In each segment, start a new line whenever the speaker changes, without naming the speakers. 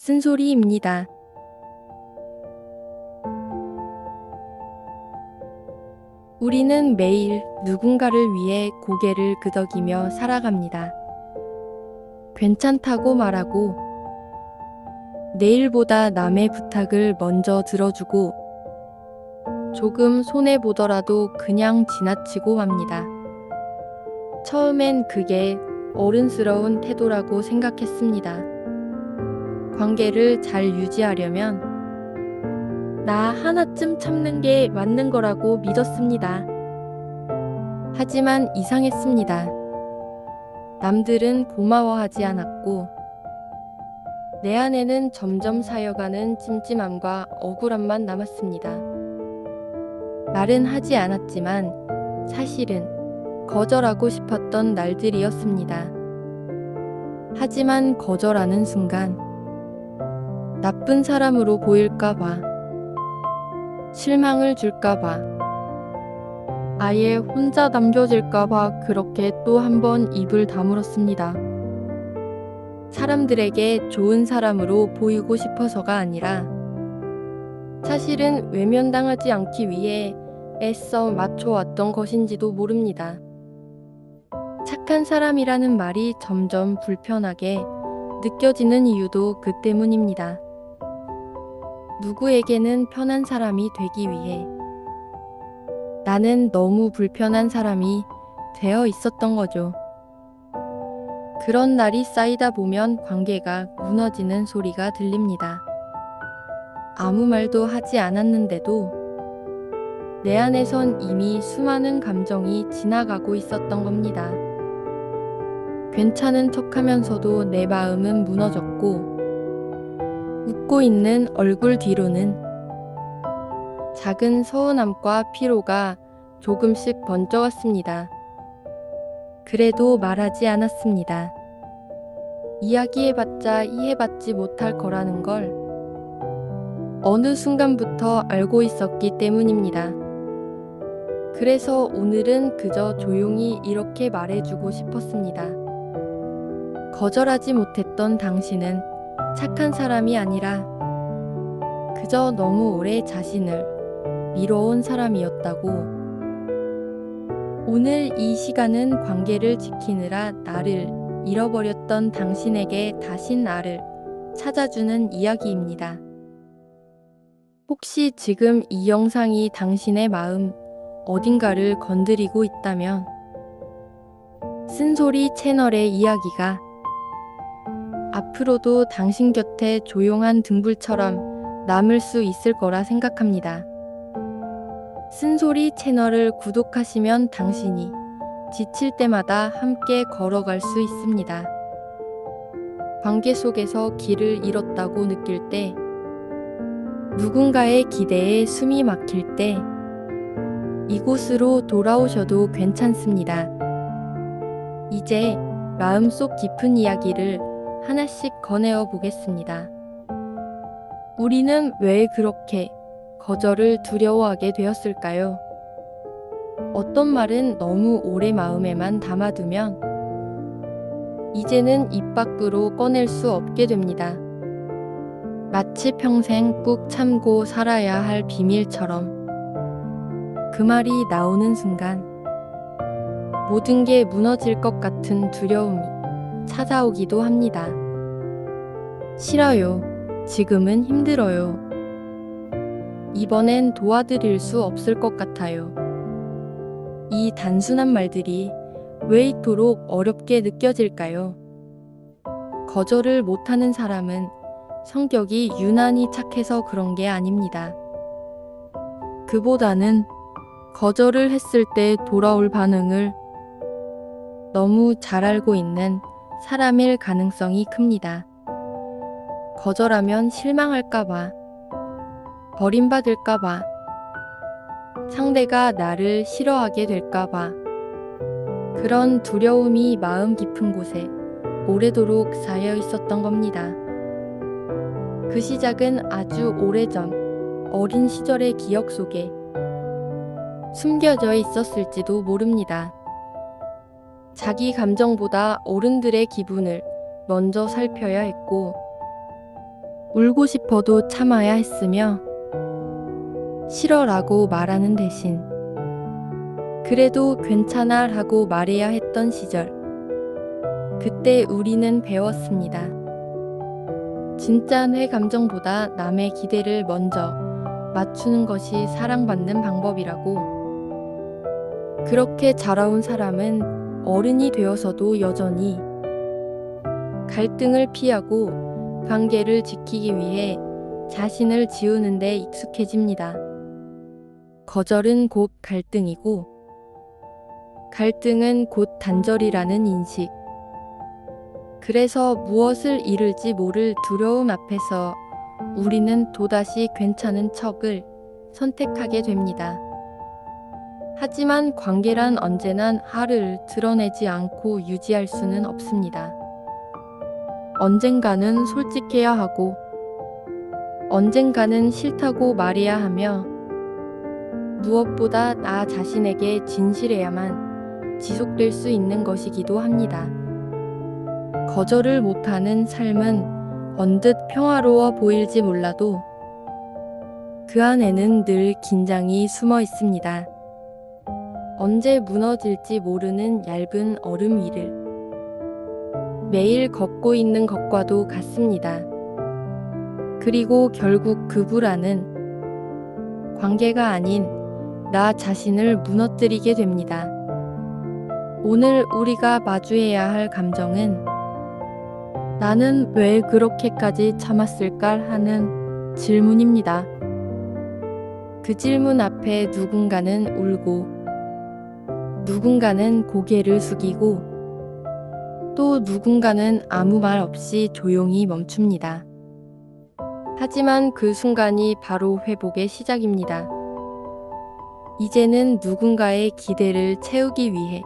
쓴소리입니다. 우리는 매일 누군가를 위해 고개를 끄덕이며 살아갑니다. 괜찮다고 말하고, 내일보다 남의 부탁을 먼저 들어주고, 조금 손해보더라도 그냥 지나치고 맙니다. 처음엔 그게 어른스러운 태도라고 생각했습니다. 관계를 잘 유지하려면 나 하나쯤 참는 게 맞는 거라고 믿었습니다. 하지만 이상했습니다. 남들은 고마워하지 않았고, 내 안에는 점점 쌓여가는 찜찜함과 억울함만 남았습니다. 말은 하지 않았지만 사실은 거절하고 싶었던 날들이었습니다. 하지만 거절하는 순간 나쁜 사람으로 보일까봐, 실망을 줄까봐, 아예 혼자 남겨질까봐 그렇게 또 한 번 입을 다물었습니다. 사람들에게 좋은 사람으로 보이고 싶어서가 아니라 사실은 외면당하지 않기 위해 애써 맞춰왔던 것인지도 모릅니다. 착한 사람이라는 말이 점점 불편하게 느껴지는 이유도 그 때문입니다. 누구에게는 편한 사람이 되기 위해 나는 너무 불편한 사람이 되어 있었던 거죠. 그런 날이 쌓이다 보면 관계가 무너지는 소리가 들립니다. 아무 말도 하지 않았는데도 내 안에선 이미 수많은 감정이 지나가고 있었던 겁니다. 괜찮은 척하면서도 내 마음은 무너졌고, 웃고 있는 얼굴 뒤로는 작은 서운함과 피로가 조금씩 번져왔습니다. 그래도 말하지 않았습니다. 이야기해봤자 이해받지 못할 거라는 걸 어느 순간부터 알고 있었기 때문입니다. 그래서 오늘은 그저 조용히 이렇게 말해주고 싶었습니다. 거절하지 못했던 당신은 착한 사람이 아니라 그저 너무 오래 자신을 미뤄온 사람이었다고. 오늘 이 시간은 관계를 지키느라 나를 잃어버렸던 당신에게 다시 나를 찾아주는 이야기입니다. 혹시 지금 이 영상이 당신의 마음 어딘가를 건드리고 있다면 쓴소리 채널의 이야기가 앞으로도 당신 곁에 조용한 등불처럼 남을 수 있을 거라 생각합니다. 쓴소리 채널을 구독하시면 당신이 지칠 때마다 함께 걸어갈 수 있습니다. 관계 속에서 길을 잃었다고 느낄 때, 누군가의 기대에 숨이 막힐 때, 이곳으로 돌아오셔도 괜찮습니다. 이제 마음속 깊은 이야기를 하나씩 꺼내어 보겠습니다. 우리는 왜 그렇게 거절을 두려워하게 되었을까요? 어떤 말은 너무 오래 마음에만 담아두면 이제는 입 밖으로 꺼낼 수 없게 됩니다. 마치 평생 꾹 참고 살아야 할 비밀처럼 그 말이 나오는 순간 모든 게 무너질 것 같은 두려움이 찾아오기도 합니다. 싫어요. 지금은 힘들어요. 이번엔 도와드릴 수 없을 것 같아요. 이 단순한 말들이 왜 이토록 어렵게 느껴질까요? 거절을 못하는 사람은 성격이 유난히 착해서 그런 게 아닙니다. 그보다는 거절을 했을 때 돌아올 반응을 너무 잘 알고 있는 사람일 가능성이 큽니다. 거절하면 실망할까봐, 버림받을까봐, 상대가 나를 싫어하게 될까봐, 그런 두려움이 마음 깊은 곳에 오래도록 쌓여 있었던 겁니다. 그 시작은 아주 오래전 어린 시절의 기억 속에 숨겨져 있었을지도 모릅니다. 자기 감정보다 어른들의 기분을 먼저 살펴야 했고, 울고 싶어도 참아야 했으며 싫어라고 말하는 대신 그래도 괜찮아 라고 말해야 했던 시절. 그때 우리는 배웠습니다. 진짜 내 감정보다 남의 기대를 먼저 맞추는 것이 사랑받는 방법이라고. 그렇게 자라온 사람은 어른이 되어서도 여전히 갈등을 피하고 관계를 지키기 위해 자신을 지우는 데 익숙해집니다. 거절은 곧 갈등이고 갈등은 곧 단절이라는 인식. 그래서 무엇을 잃을지 모를 두려움 앞에서 우리는 또다시 괜찮은 척을 선택하게 됩니다. 하지만 관계란 언제나 하를 드러내지 않고 유지할 수는 없습니다. 언젠가는 솔직해야 하고 언젠가는 싫다고 말해야 하며 무엇보다 나 자신에게 진실해야만 지속될 수 있는 것이기도 합니다. 거절을 못하는 삶은 언뜻 평화로워 보일지 몰라도 그 안에는 늘 긴장이 숨어 있습니다. 언제 무너질지 모르는 얇은 얼음 위를 매일 걷고 있는 것과도 같습니다. 그리고 결국 그 불안은 관계가 아닌 나 자신을 무너뜨리게 됩니다. 오늘 우리가 마주해야 할 감정은 나는 왜 그렇게까지 참았을까 하는 질문입니다. 그 질문 앞에 누군가는 울고 누군가는 고개를 숙이고 또 누군가는 아무 말 없이 조용히 멈춥니다. 하지만 그 순간이 바로 회복의 시작입니다. 이제는 누군가의 기대를 채우기 위해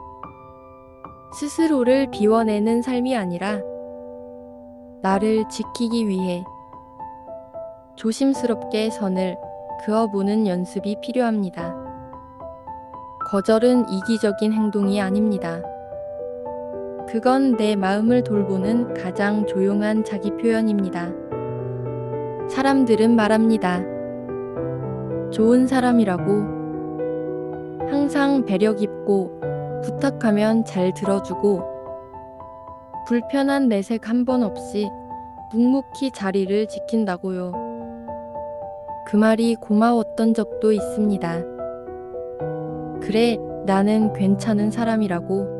스스로를 비워내는 삶이 아니라 나를 지키기 위해 조심스럽게 선을 그어보는 연습이 필요합니다. 거절은 이기적인 행동이 아닙니다. 그건 내 마음을 돌보는 가장 조용한 자기 표현입니다. 사람들은 말합니다. 좋은 사람이라고, 항상 배려 깊고 부탁하면 잘 들어주고 불편한 내색 한 번 없이 묵묵히 자리를 지킨다고요. 그 말이 고마웠던 적도 있습니다. 그래, 나는 괜찮은 사람이라고.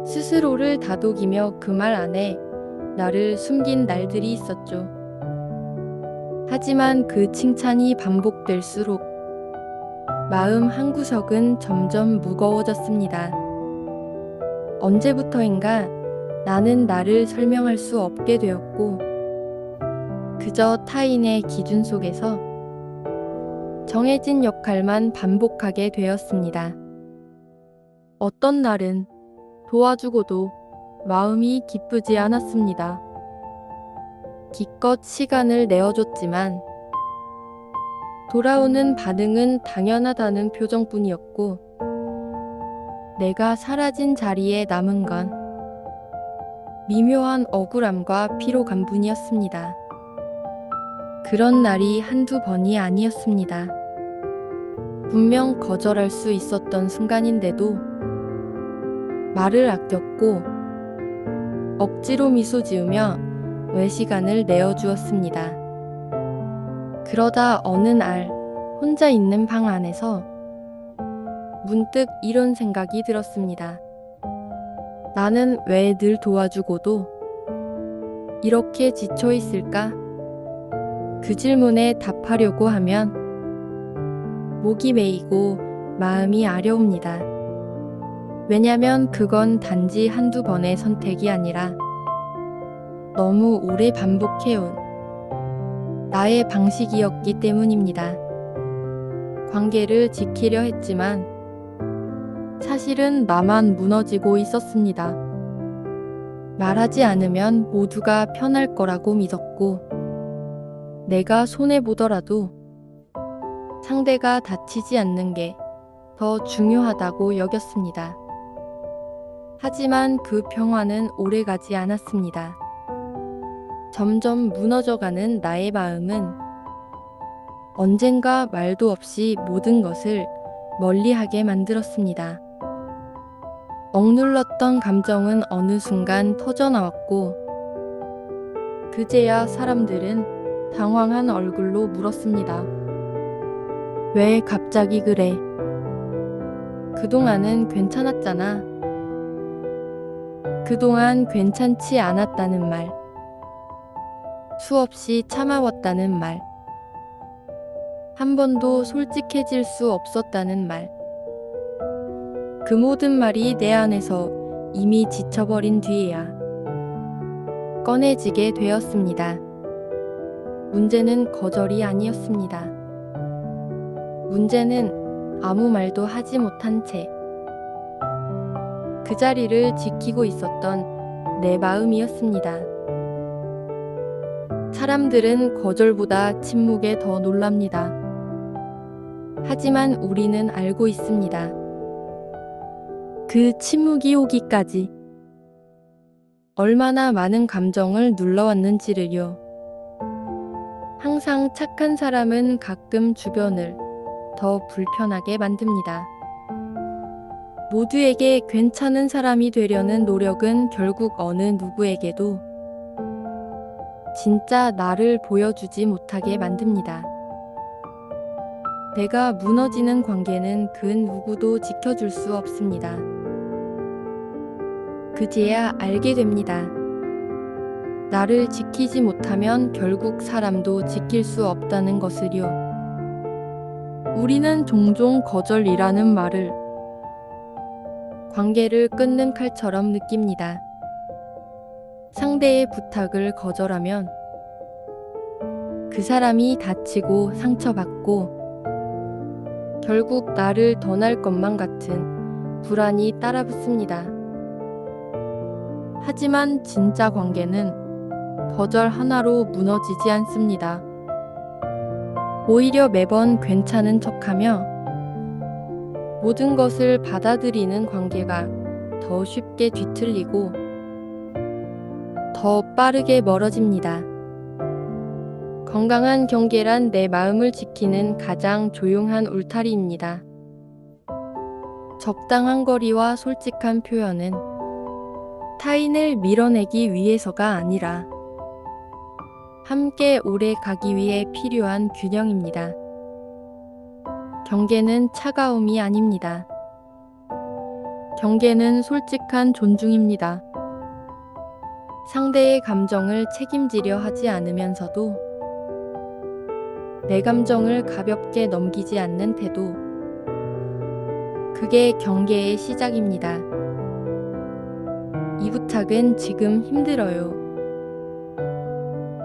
스스로를 다독이며 그 말 안에 나를 숨긴 날들이 있었죠. 하지만 그 칭찬이 반복될수록 마음 한구석은 점점 무거워졌습니다. 언제부터인가 나는 나를 설명할 수 없게 되었고 그저 타인의 기준 속에서 정해진 역할만 반복하게 되었습니다. 어떤 날은 도와주고도 마음이 기쁘지 않았습니다. 기껏 시간을 내어줬지만 돌아오는 반응은 당연하다는 표정뿐이었고 내가 사라진 자리에 남은 건 미묘한 억울함과 피로감뿐이었습니다. 그런 날이 한두 번이 아니었습니다. 분명 거절할 수 있었던 순간인데도 말을 아꼈고 억지로 미소 지으며 외시간을 내어주었습니다. 그러다 어느 날 혼자 있는 방 안에서 문득 이런 생각이 들었습니다. 나는 왜 늘 도와주고도 이렇게 지쳐 있을까? 그 질문에 답하려고 하면 목이 메이고 마음이 아려옵니다. 왜냐면 그건 단지 한두 번의 선택이 아니라 너무 오래 반복해온 나의 방식이었기 때문입니다. 관계를 지키려 했지만 사실은 나만 무너지고 있었습니다. 말하지 않으면 모두가 편할 거라고 믿었고 내가 손해보더라도 상대가 다치지 않는 게 더 중요하다고 여겼습니다. 하지만 그 평화는 오래가지 않았습니다. 점점 무너져가는 나의 마음은 언젠가 말도 없이 모든 것을 멀리하게 만들었습니다. 억눌렀던 감정은 어느 순간 터져나왔고, 그제야 사람들은 당황한 얼굴로 물었습니다. 왜 갑자기 그래? 그동안은 괜찮았잖아. 그동안 괜찮지 않았다는 말, 수없이 참아왔다는 말, 한 번도 솔직해질 수 없었다는 말. 그 모든 말이 내 안에서 이미 지쳐버린 뒤에야 꺼내지게 되었습니다. 문제는 거절이 아니었습니다. 문제는 아무 말도 하지 못한 채 그 자리를 지키고 있었던 내 마음이었습니다. 사람들은 거절보다 침묵에 더 놀랍니다. 하지만 우리는 알고 있습니다. 그 침묵이 오기까지 얼마나 많은 감정을 눌러왔는지를요. 항상 착한 사람은 가끔 주변을 더 불편하게 만듭니다. 모두에게 괜찮은 사람이 되려는 노력은 결국 어느 누구에게도 진짜 나를 보여주지 못하게 만듭니다. 내가 무너지는 관계는 그 누구도 지켜줄 수 없습니다. 그제야 알게 됩니다. 나를 지키지 못하면 결국 사람도 지킬 수 없다는 것을요. 우리는 종종 거절이라는 말을 관계를 끊는 칼처럼 느낍니다. 상대의 부탁을 거절하면 그 사람이 다치고 상처받고 결국 나를 떠날 것만 같은 불안이 따라붙습니다. 하지만 진짜 관계는 거절 하나로 무너지지 않습니다. 오히려 매번 괜찮은 척하며 모든 것을 받아들이는 관계가 더 쉽게 뒤틀리고 더 빠르게 멀어집니다. 건강한 경계란 내 마음을 지키는 가장 조용한 울타리입니다. 적당한 거리와 솔직한 표현은 타인을 밀어내기 위해서가 아니라 함께 오래 가기 위해 필요한 균형입니다. 경계는 차가움이 아닙니다. 경계는 솔직한 존중입니다. 상대의 감정을 책임지려 하지 않으면서도 내 감정을 가볍게 넘기지 않는 태도. 그게 경계의 시작입니다. 이 부탁은 지금 힘들어요.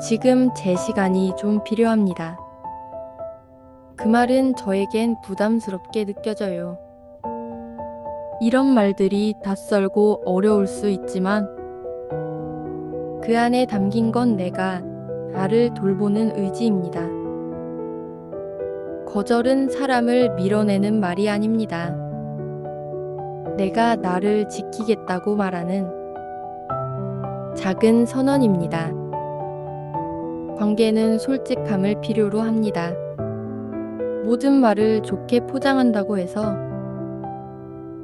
지금 제 시간이 좀 필요합니다. 그 말은 저에겐 부담스럽게 느껴져요. 이런 말들이 낯설고 어려울 수 있지만 그 안에 담긴 건 내가 나를 돌보는 의지입니다. 거절은 사람을 밀어내는 말이 아닙니다. 내가 나를 지키겠다고 말하는 작은 선언입니다. 관계는 솔직함을 필요로 합니다. 모든 말을 좋게 포장한다고 해서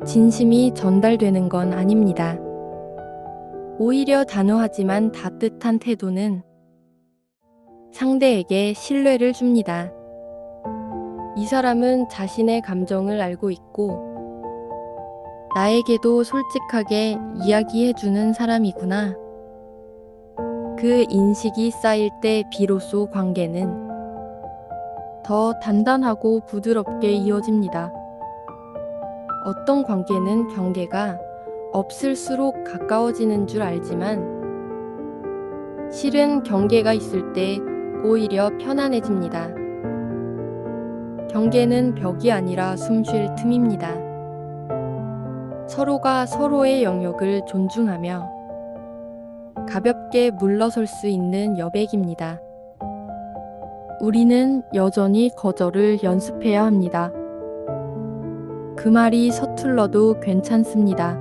진심이 전달되는 건 아닙니다. 오히려 단호하지만 따뜻한 태도는 상대에게 신뢰를 줍니다. 이 사람은 자신의 감정을 알고 있고 나에게도 솔직하게 이야기해주는 사람이구나. 그 인식이 쌓일 때 비로소 관계는 더 단단하고 부드럽게 이어집니다. 어떤 관계는 경계가 없을수록 가까워지는 줄 알지만 실은 경계가 있을 때 오히려 편안해집니다. 경계는 벽이 아니라 숨 쉴 틈입니다. 서로가 서로의 영역을 존중하며 가볍게 물러설 수 있는 여백입니다. 우리는 여전히 거절을 연습해야 합니다. 그 말이 서툴러도 괜찮습니다.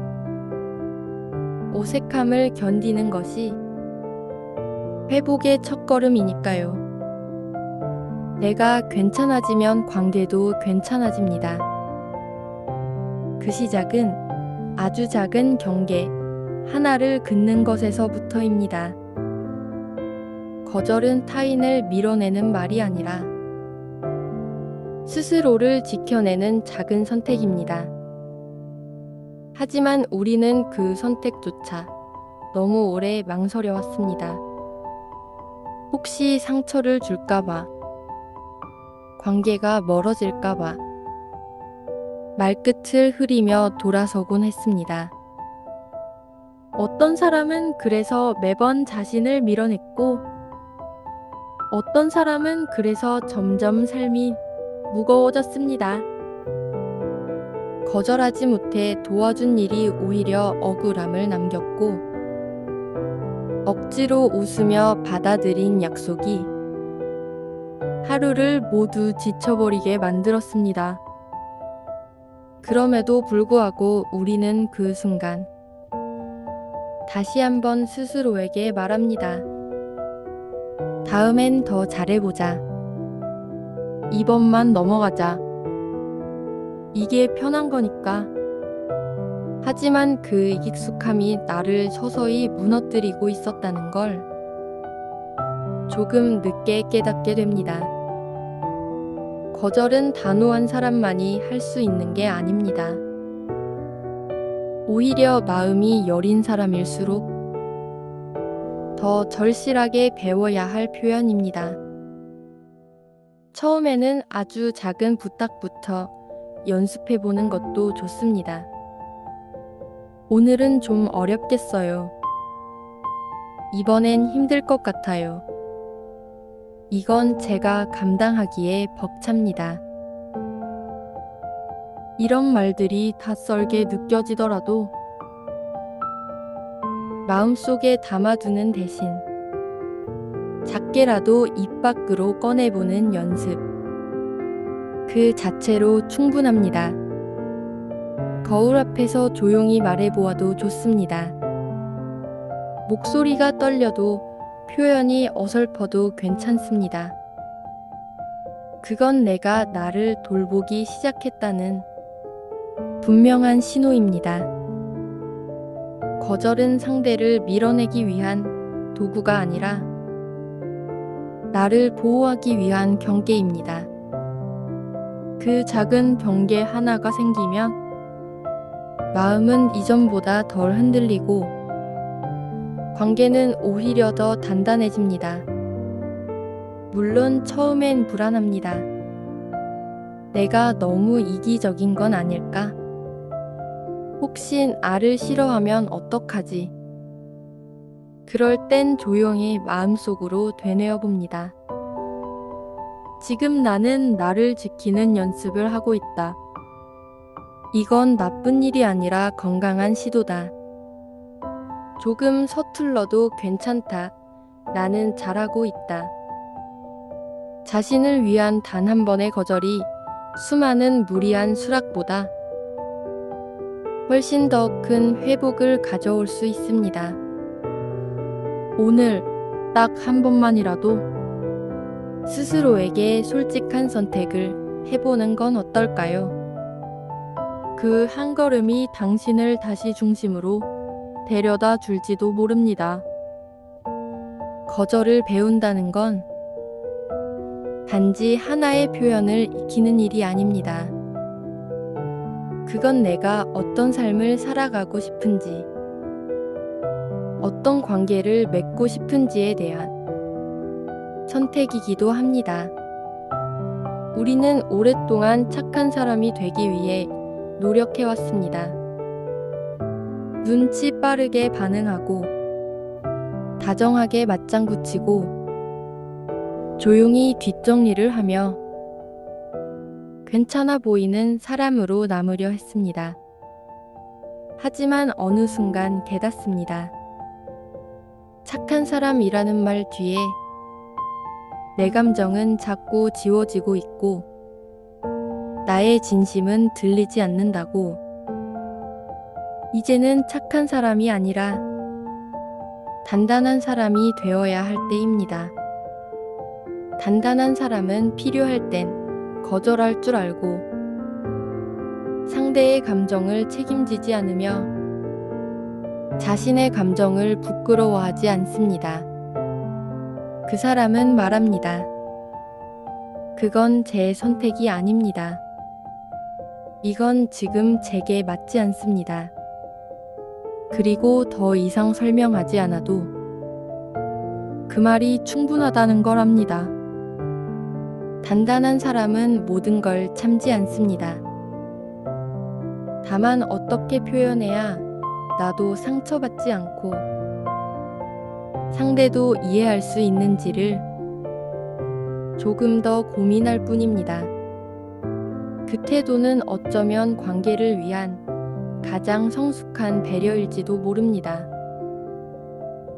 어색함을 견디는 것이 회복의 첫걸음이니까요. 내가 괜찮아지면 관계도 괜찮아집니다. 그 시작은 아주 작은 경계 하나를 긋는 것에서부터입니다. 거절은 타인을 밀어내는 말이 아니라 스스로를 지켜내는 작은 선택입니다. 하지만 우리는 그 선택조차 너무 오래 망설여 왔습니다. 혹시 상처를 줄까봐, 관계가 멀어질까봐, 말끝을 흐리며 돌아서곤 했습니다. 어떤 사람은 그래서 매번 자신을 밀어냈고, 어떤 사람은 그래서 점점 삶이 무거워졌습니다. 거절하지 못해 도와준 일이 오히려 억울함을 남겼고, 억지로 웃으며 받아들인 약속이 하루를 모두 지쳐버리게 만들었습니다. 그럼에도 불구하고 우리는 그 순간 다시 한번 스스로에게 말합니다. 다음엔 더 잘해보자. 이번만 넘어가자. 이게 편한 거니까. 하지만 그 익숙함이 나를 서서히 무너뜨리고 있었다는 걸 조금 늦게 깨닫게 됩니다. 거절은 단호한 사람만이 할 수 있는 게 아닙니다. 오히려 마음이 여린 사람일수록 더 절실하게 배워야 할 표현입니다. 처음에는 아주 작은 부탁부터 연습해보는 것도 좋습니다. 오늘은 좀 어렵겠어요. 이번엔 힘들 것 같아요. 이건 제가 감당하기에 벅찹니다. 이런 말들이 낯설게 느껴지더라도 마음속에 담아두는 대신 작게라도 입 밖으로 꺼내보는 연습. 그 자체로 충분합니다. 거울 앞에서 조용히 말해보아도 좋습니다. 목소리가 떨려도 표현이 어설퍼도 괜찮습니다. 그건 내가 나를 돌보기 시작했다는 분명한 신호입니다. 거절은 상대를 밀어내기 위한 도구가 아니라 나를 보호하기 위한 경계입니다. 그 작은 경계 하나가 생기면 마음은 이전보다 덜 흔들리고 관계는 오히려 더 단단해집니다. 물론 처음엔 불안합니다. 내가 너무 이기적인 건 아닐까? 혹시 나를 싫어하면 어떡하지? 그럴 땐 조용히 마음속으로 되뇌어 봅니다. 지금 나는 나를 지키는 연습을 하고 있다. 이건 나쁜 일이 아니라 건강한 시도다. 조금 서툴러도 괜찮다. 나는 잘하고 있다. 자신을 위한 단 한 번의 거절이 수많은 무리한 수락보다 훨씬 더 큰 회복을 가져올 수 있습니다. 오늘 딱 한 번만이라도 스스로에게 솔직한 선택을 해보는 건 어떨까요? 그 한 걸음이 당신을 다시 중심으로 데려다 줄지도 모릅니다. 거절을 배운다는 건 단지 하나의 표현을 익히는 일이 아닙니다. 그건 내가 어떤 삶을 살아가고 싶은지, 어떤 관계를 맺고 싶은지에 대한 선택이기도 합니다. 우리는 오랫동안 착한 사람이 되기 위해 노력해왔습니다. 눈치 빠르게 반응하고, 다정하게 맞장구 치고, 조용히 뒷정리를 하며 괜찮아 보이는 사람으로 남으려 했습니다. 하지만 어느 순간 깨닫습니다. 착한 사람이라는 말 뒤에 내 감정은 자꾸 지워지고 있고 나의 진심은 들리지 않는다고. 이제는 착한 사람이 아니라 단단한 사람이 되어야 할 때입니다. 단단한 사람은 필요할 땐 거절할 줄 알고 상대의 감정을 책임지지 않으며 자신의 감정을 부끄러워하지 않습니다. 그 사람은 말합니다. 그건 제 선택이 아닙니다. 이건 지금 제게 맞지 않습니다. 그리고 더 이상 설명하지 않아도 그 말이 충분하다는 걸 압니다. 단단한 사람은 모든 걸 참지 않습니다. 다만 어떻게 표현해야 나도 상처받지 않고 상대도 이해할 수 있는지를 조금 더 고민할 뿐입니다. 그 태도는 어쩌면 관계를 위한 가장 성숙한 배려일지도 모릅니다.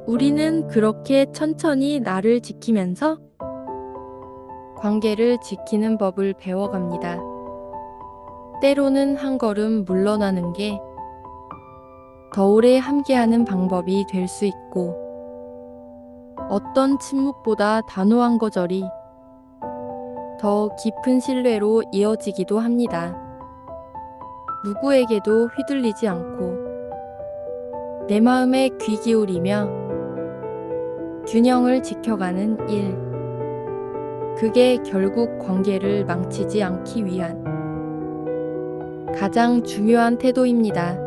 우리는 그렇게 천천히 나를 지키면서 관계를 지키는 법을 배워갑니다. 때로는 한 걸음 물러나는 게 더 오래 함께하는 방법이 될 수 있고, 어떤 침묵보다 단호한 거절이 더 깊은 신뢰로 이어지기도 합니다. 누구에게도 휘둘리지 않고 내 마음에 귀 기울이며 균형을 지켜가는 일. 그게 결국 관계를 망치지 않기 위한 가장 중요한 태도입니다.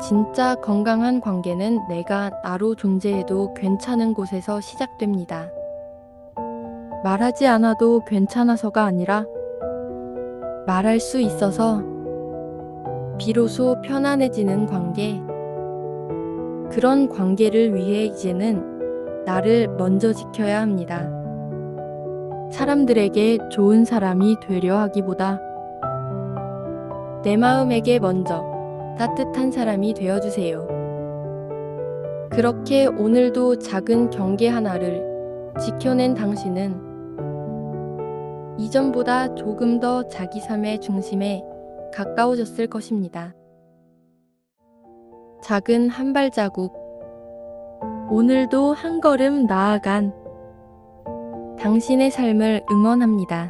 진짜 건강한 관계는 내가 나로 존재해도 괜찮은 곳에서 시작됩니다. 말하지 않아도 괜찮아서가 아니라 말할 수 있어서 비로소 편안해지는 관계. 그런 관계를 위해 이제는 나를 먼저 지켜야 합니다. 사람들에게 좋은 사람이 되려 하기보다 내 마음에게 먼저 따뜻한 사람이 되어주세요. 그렇게 오늘도 작은 경계 하나를 지켜낸 당신은 이전보다 조금 더 자기 삶의 중심에 가까워졌을 것입니다. 작은 한 발자국, 오늘도 한 걸음 나아간 당신의 삶을 응원합니다.